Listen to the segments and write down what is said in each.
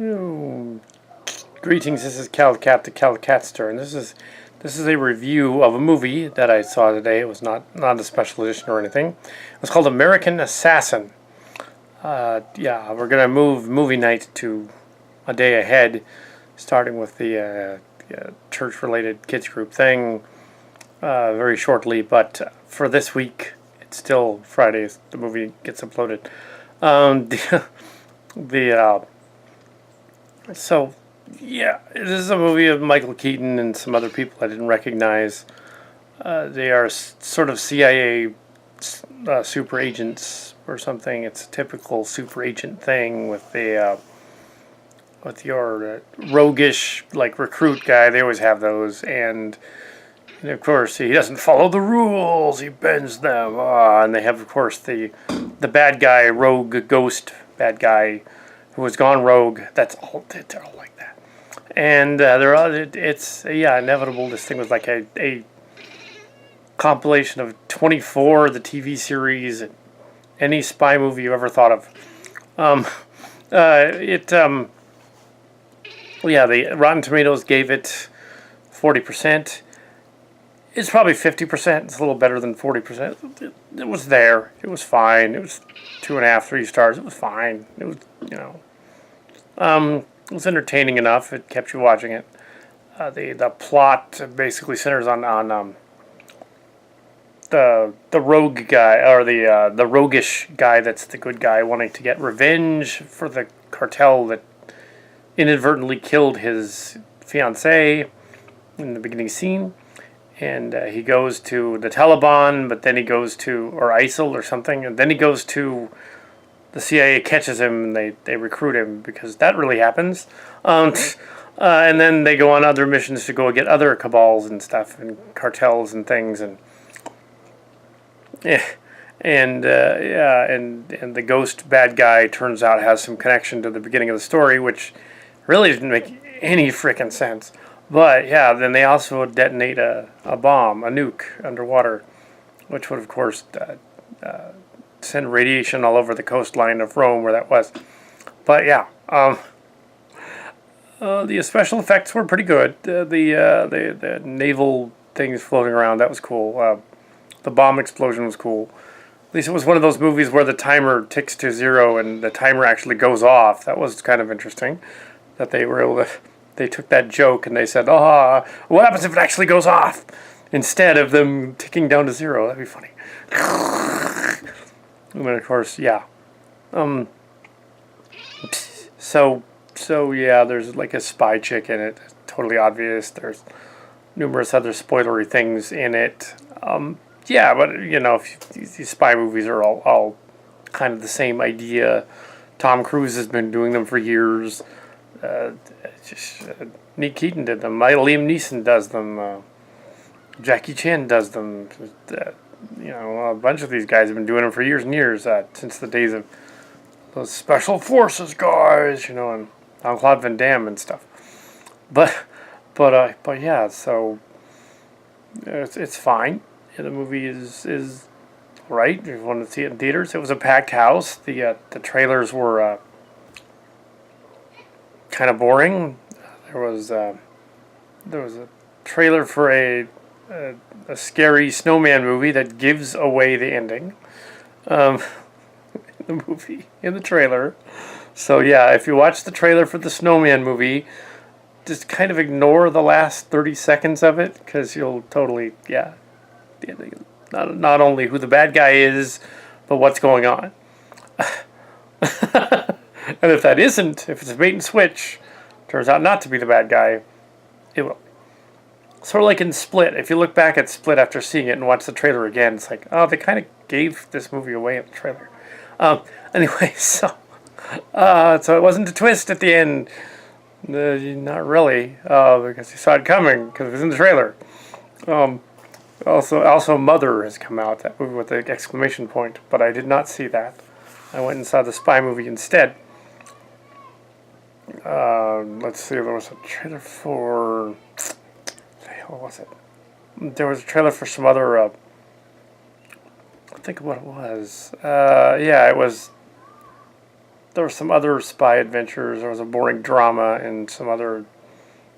Oh, greetings. This is Kal Kat, the Kal Katster, and this is a review of a movie that I saw today. It was not a special edition or anything. It was called American Assassin. Yeah, we're gonna move movie night to a day ahead, starting with the church-related kids group thing very shortly. But for this week, it's still Fridays. The movie gets uploaded. The, the so yeah, this is a movie of Michael Keaton and some other people I didn't recognize. They are sort of CIA super agents or something. It's a typical super agent thing with your roguish like recruit guy. They always have those, and of course he doesn't follow the rules. He bends them. And they have, of course, the bad guy, rogue ghost bad guy who has gone rogue. They're all like that, and it's inevitable. This thing was like a compilation of 24, the TV series, any spy movie you ever thought of. Um, it the Rotten Tomatoes gave it 40%. It's probably 50%. It's a little better than 40%. It was there. It was fine. It was 2.5, 3 stars. It was fine. It was, it was entertaining enough. It kept you watching it. The plot basically centers on the rogue guy, or the roguish guy that's the good guy, wanting to get revenge for the cartel that inadvertently killed his fiancée in the beginning scene. And he goes to the Taliban, but then he goes to, or ISIL or something, and then he goes to, the CIA catches him and they recruit him, because that really happens. And then they go on other missions to go get other cabals and stuff and cartels and things, and and the ghost bad guy turns out has some connection to the beginning of the story, which really didn't make any freaking sense. But yeah, then they also detonate a bomb, a nuke underwater, which would of course send radiation all over the coastline of Rome where that was. But yeah, the special effects were pretty good. The naval things floating around, that was cool. The bomb explosion was cool. At least it was one of those movies where the timer ticks to 0 and the timer actually goes off. That was kind of interesting, that they were able to. They took that joke and they said, what happens if it actually goes off? Instead of them ticking down to 0. That'd be funny. And then, of course, yeah. So yeah, there's like a spy chick in it. Totally obvious. There's numerous other spoilery things in it. Yeah, but, these spy movies are all kind of the same idea. Tom Cruise has been doing them for years. Nick Keaton did them. Liam Neeson does them. Jackie Chan does them. A bunch of these guys have been doing them for years and years, since the days of those special forces guys, and Jean-Claude Van Damme and stuff. But yeah, so it's fine. Yeah, the movie is right. If you want to see it in theaters, it was a packed house. The trailers were kind of boring. There was a trailer for a scary snowman movie that gives away the ending. In the movie, in the trailer. So yeah, if you watch the trailer for the snowman movie, just kind of ignore the last 30 seconds of it, because you'll totally, not only who the bad guy is, but what's going on. And if it's a bait and switch, turns out not to be the bad guy, it will. Sort of like in Split. If you look back at Split after seeing it and watch the trailer again, it's like, they kind of gave this movie away in the trailer. Anyway, so it wasn't a twist at the end. Not really, because you saw it coming, because it was in the trailer. Also, Mother has come out, that movie with the exclamation point, but I did not see that. I went and saw the spy movie instead. Let's see, there was a trailer for... What the hell was it? There was a trailer for some other... I think of what it was. It was there were some other spy adventures. There was a boring drama and some other,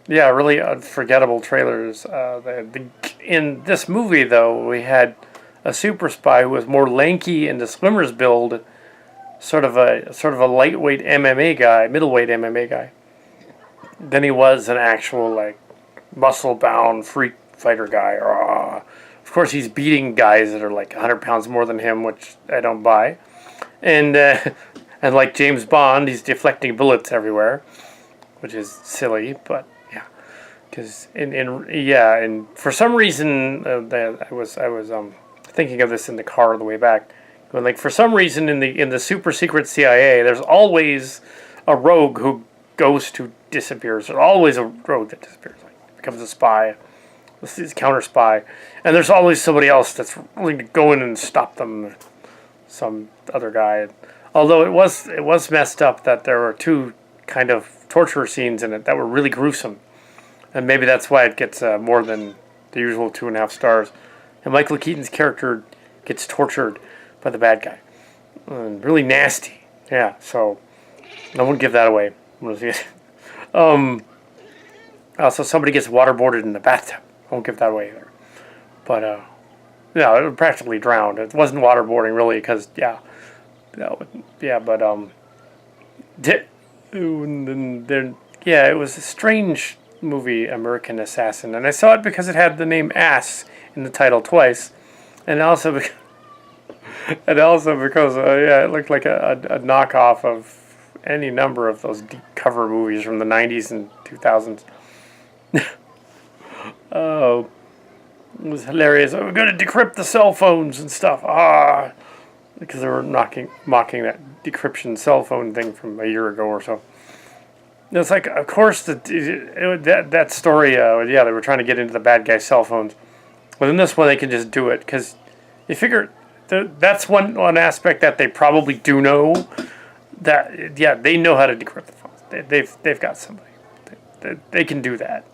yeah, really unforgettable trailers. In this movie, though, we had a super spy who was more lanky in the swimmer's build, sort of a lightweight MMA guy, middleweight MMA guy, than he was an actual like muscle-bound freak fighter guy. Of course, he's beating guys that are like 100 pounds more than him, which I don't buy. And and like James Bond, he's deflecting bullets everywhere, which is silly, but yeah, because and for some reason I was thinking of this in the car on the way back. But like for some reason in the super secret CIA, there's always a rogue who disappears. There's always a rogue that disappears, like becomes a spy, this is counter spy, and there's always somebody else that's willing to go in and stop them. Some other guy. Although it was messed up that there were two kind of torture scenes in it that were really gruesome, and maybe that's why it gets more than the usual 2.5 stars. And Michael Keaton's character gets tortured by the bad guy, and really nasty. Yeah, so I wouldn't give that away. Also, somebody gets waterboarded in the bathtub. I won't give that away either. But yeah, it was practically drowned. It wasn't waterboarding really, because yeah, it was a strange movie, American Assassin, and I saw it because it had the name "ass" in the title twice, and also because, it looked like a knockoff of any number of those deep cover movies from the 90s and 2000s. Oh, it was hilarious. We're going to decrypt the cell phones and stuff. Because they were mocking that decryption cell phone thing from a year ago or so. It's like, of course, that story, they were trying to get into the bad guy's cell phones. But in this one, they can just do it, because you figure that's one aspect that they probably do know, that, yeah, they know how to decrypt the phones. They've got somebody. They can do that.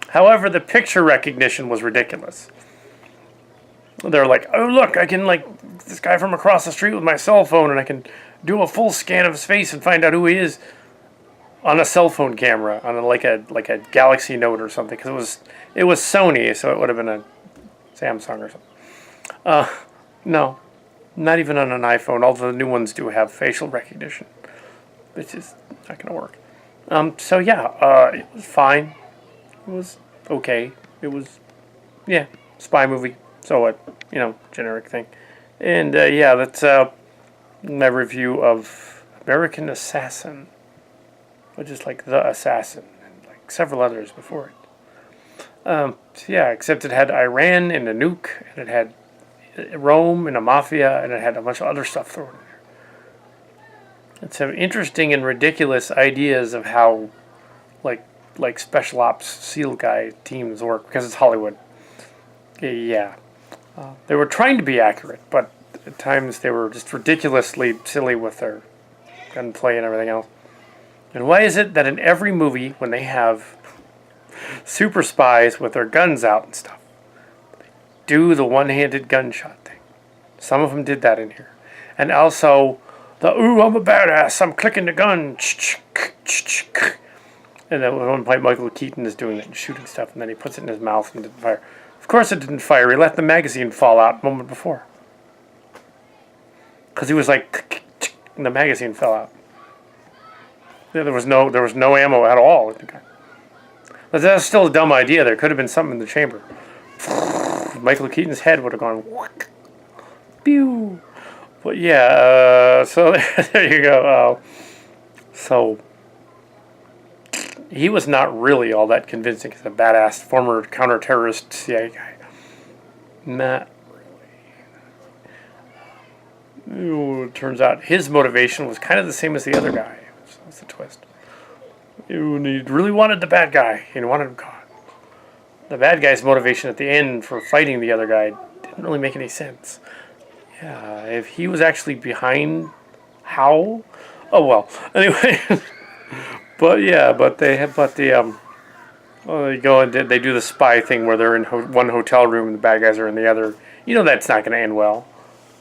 However, the picture recognition was ridiculous. They're like, oh, look, I can, like, this guy from across the street with my cell phone, and I can do a full scan of his face and find out who he is on a cell phone camera, on like a Galaxy Note or something, because it was Sony, so it would have been a Samsung or something. No, not even on an iPhone, although the new ones do have facial recognition. It's just not going to work. So, yeah, it was fine. It was okay. It was, yeah, spy movie. So what, generic thing. And, that's my review of American Assassin, which is like The Assassin, and like several others before it. Except it had Iran and a nuke, and it had Rome and a mafia, and it had a bunch of other stuff thrown in there. And some interesting and ridiculous ideas of how, like special ops SEAL guy teams work, because it's Hollywood. Yeah. They were trying to be accurate, but at times they were just ridiculously silly with their gunplay and everything else. And why is it that in every movie, when they have super spies with their guns out and stuff, they do the one-handed gunshot thing? Some of them did that in here. And also, ooh, I'm a badass, I'm clicking the gun. And then at one point, Michael Keaton is doing that and shooting stuff, and then he puts it in his mouth and didn't fire. Of course it didn't fire. He let the magazine fall out a moment before. Because he was like, and the magazine fell out. There was no ammo at all with the gun. But that's still a dumb idea. There could have been something in the chamber. Michael Keaton's head would have gone, whack, pew. But yeah, so there you go. So he was not really all that convincing as a badass former counter-terrorist CIA guy. Not really. Ooh, it turns out his motivation was kind of the same as the other guy. So that's the twist. Ooh, and he really wanted the bad guy. He wanted him caught. The bad guy's motivation at the end for fighting the other guy didn't really make any sense. Yeah, if he was actually behind how? Oh well. Anyway. They go and they do the spy thing where they're in one hotel room and the bad guys are in the other. That's not going to end well.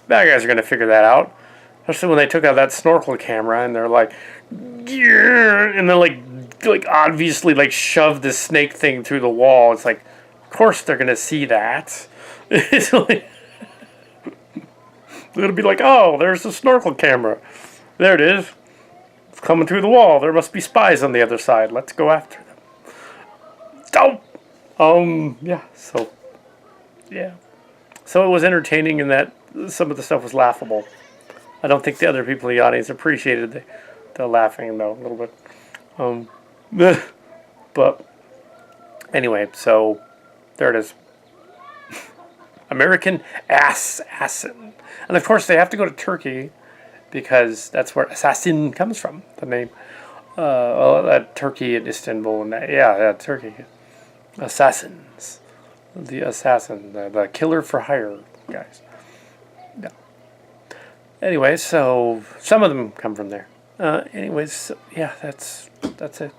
Bad guys are going to figure that out. Especially when they took out that snorkel camera and they're like, yeah, and then like obviously like shove this snake thing through the wall. It's like, of course they're gonna see that. It's like, they're gonna be like, oh, there's the snorkel camera. There it is. It's coming through the wall. There must be spies on the other side. Let's go after them. Oh! Yeah, so, yeah. So it was entertaining in that some of the stuff was laughable. I don't think the other people in the audience appreciated the laughing, though, a little bit. Um, but, anyway, so, there it is. American Assassin. And of course they have to go to Turkey because that's where assassin comes from, the name. Turkey and Istanbul, and yeah, Turkey. Assassins. The assassin, the killer for hire guys. Yeah. Anyway, so some of them come from there. Anyways, so, yeah, that's it.